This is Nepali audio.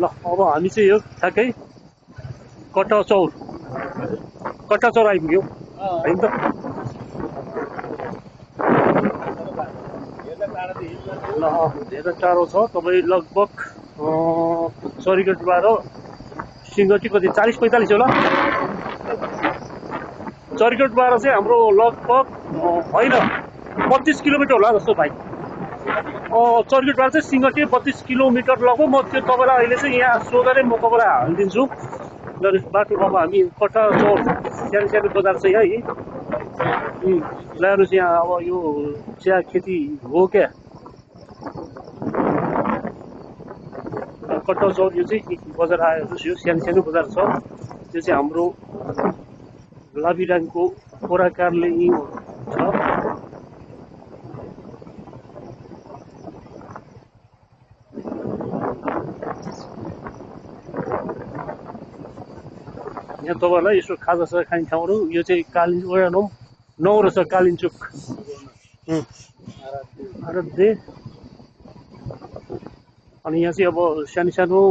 ल अब हामी चाहिँ यो ठ्याक्कै कट्टाचौर आइपुग्यौँ होइन त। ल धेरै टाढो छ तपाईँ लगभग चरीगढबाट सिंहटी कति 40-45 होला। चरीगढबाट चाहिँ हाम्रो लगभग होइन 32 किलोमिटर होला जस्तो भाइ। चरीगढबाट चाहिँ सिंहटी 32 किलोमिटर लगभग। म त्यो तपाईँलाई अहिले चाहिँ यहाँ सोधेरै म तपाईँलाई हालिदिन्छु। बाटो अब हामी कट्टाचौर सानो बजार चाहिँ है ल्याउनु चाहिँ यहाँ अब यो चिया खेती हो क्या। कट्टाचौर यो चाहिँ बजार आएको यो सानो बजार छ। यो चाहिँ हाम्रो लाबिडाङको पोरा कार्यालय छ। यहाँ तपाईँहरूलाई यसो खाजासाजा खाने ठाउँहरू यो चाहिँ कालिन्चोक वडा 9 रहेछ कालिन्चोक आराध्य। अनि यहाँ चाहिँ अब सानो